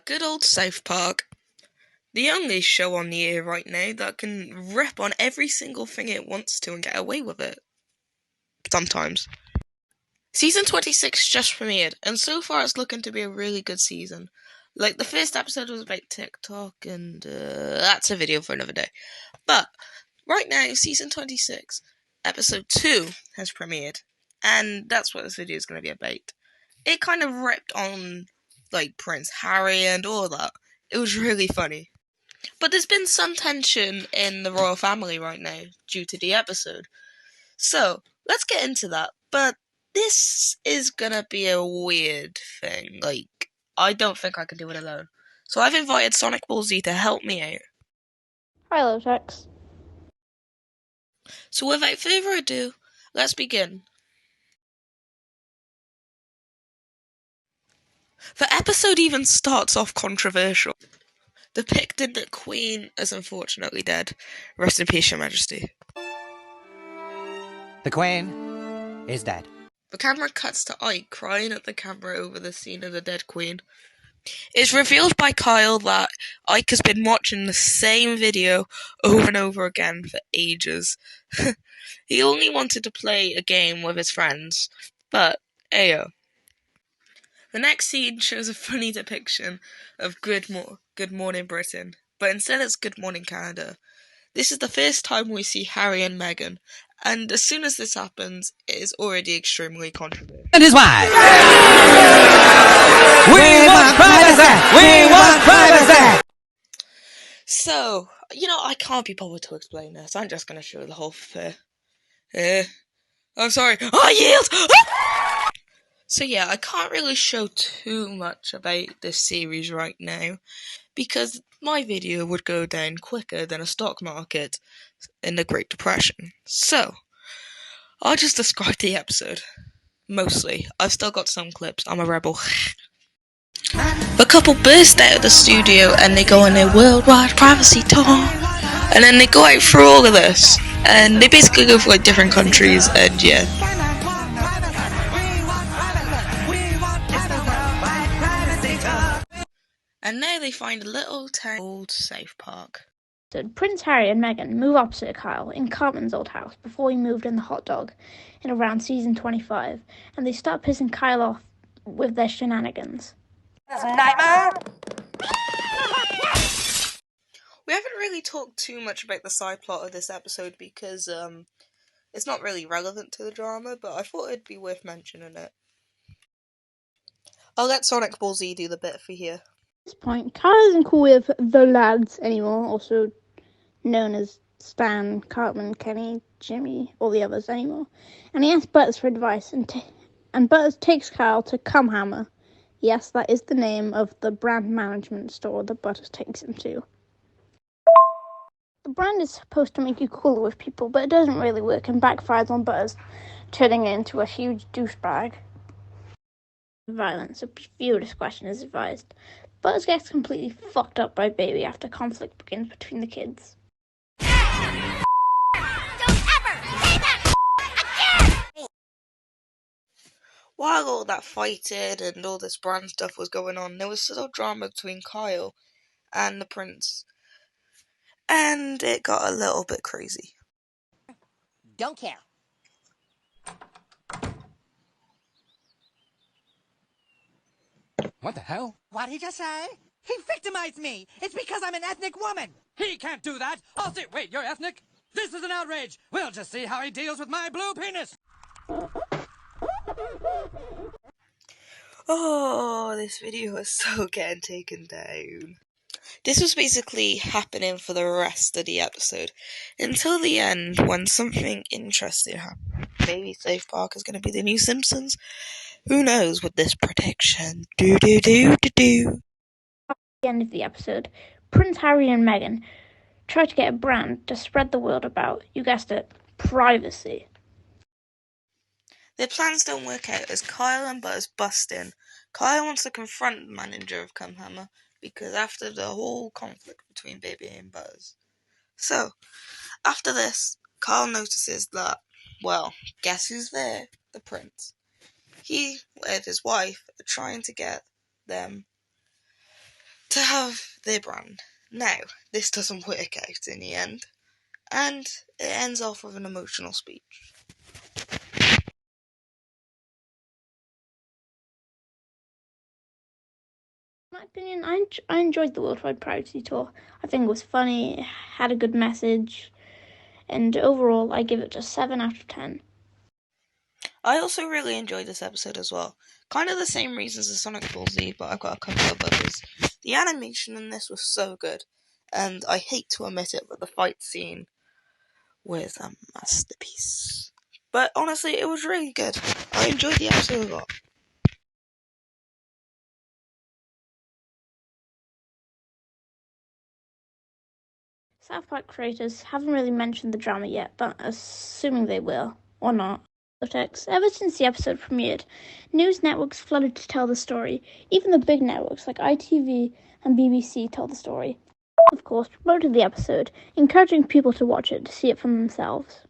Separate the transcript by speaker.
Speaker 1: Good old South Park. The only show on the air right now that can rip on every single thing it wants to and get away with it. Sometimes. Season 26 just premiered, and so far it's looking to be a really good season. Like, the first episode was about TikTok, and that's a video for another day. But, right now, Season 26, Episode 2 has premiered, and that's what this video is going to be about. It kind of ripped on, like, Prince Harry and all that. It was really funny. But there's been some tension in the royal family right now due to the episode. So, let's get into that. But this is gonna be a weird thing. Like, I don't think I can do it alone. So I've invited Sonic Ball Z to help me out.
Speaker 2: Hi, Lotex.
Speaker 1: So without further ado, let's begin. The episode even starts off controversial, depicting that Queen is unfortunately dead. Rest in peace, Your Majesty.
Speaker 3: The Queen is dead.
Speaker 1: The camera cuts to Ike crying at the camera over the scene of the dead Queen. It's revealed by Kyle that Ike has been watching the same video over and over again for ages. He only wanted to play a game with his friends, but ayo. The next scene shows a funny depiction of Good Morning Britain, but instead it's Good Morning Canada. This is the first time we see Harry and Meghan, and as soon as this happens, it is already extremely controversial.
Speaker 3: And his wife. We want privacy! We want privacy!
Speaker 1: So, I can't be bothered to explain this. I'm just going to show the whole thing. I'm sorry. I yield! So yeah, I can't really show too much about this series right now, because my video would go down quicker than a stock market in the Great Depression. So, I'll just describe the episode. Mostly. I've still got some clips. I'm a rebel. The couple burst out of the studio and they go on their worldwide privacy tour. And then they go out through all of this. And they basically go for different countries and yeah. And now they find a little town called South Park.
Speaker 2: Prince Harry and Meghan move opposite Kyle in Cartman's old house before he moved in the hot dog in around season 25, and they start pissing Kyle off with their shenanigans.
Speaker 3: Nightmare!
Speaker 1: We haven't really talked too much about the side plot of this episode because it's not really relevant to the drama, but I thought it'd be worth mentioning it. I'll let Sonic Ball Z do the bit for here.
Speaker 2: At this point, Kyle isn't cool with the lads anymore, also known as Stan, Cartman, Kenny, Jimmy, all the others anymore, and he asks Butters for advice, and Butters takes Kyle to Cumhammer. Yes, that is the name of the brand management store that Butters takes him to. The brand is supposed to make you cooler with people, but it doesn't really work and backfires on Butters, turning it into a huge douchebag. Violence, a few discretion is advised. Butters gets completely fucked up by Baby after conflict begins between the kids.
Speaker 4: Don't ever say that again!
Speaker 1: While all that fighting and all this brand stuff was going on, there was still drama between Kyle and the prince. And it got a little bit crazy.
Speaker 4: Don't care.
Speaker 3: What the hell?
Speaker 4: What did he just say? He victimized me! It's because I'm an ethnic woman!
Speaker 5: He can't do that! I'll see. Wait, you're ethnic? This is an outrage! We'll just see how he deals with my blue penis!
Speaker 1: Oh, this video is so getting taken down. This was basically happening for the rest of the episode, until the end when something interesting happened. Maybe South Park is going to be the new Simpsons? Who knows with this prediction?
Speaker 2: At the end of the episode, Prince Harry and Meghan try to get a brand to spread the word about, you guessed it, privacy.
Speaker 1: Their plans don't work out as Kyle and Butters bust in. Kyle wants to confront the manager of Cumhammer because after the whole conflict between Baby and Butters. So, after this, Kyle notices that, well, guess who's there? The prince. He, with his wife, are trying to get them to have their brand. Now, this doesn't work out in the end, and it ends off with an emotional speech.
Speaker 2: In my opinion, I enjoyed the Worldwide Priority Tour. I think it was funny, it had a good message, and overall I give it a 7 out of 10.
Speaker 1: I also really enjoyed this episode as well. Kind of the same reasons as Sonic Ball Z, but I've got a couple of others. The animation in this was so good, and I hate to admit it, but the fight scene was a masterpiece. But honestly, it was really good. I enjoyed the episode a lot.
Speaker 2: South Park creators haven't really mentioned the drama yet, but assuming they will, or not. Ever since the episode premiered, news networks flooded to tell the story. Even the big networks like ITV and BBC told the story. Of course, promoted the episode, encouraging people to watch it to see it for themselves.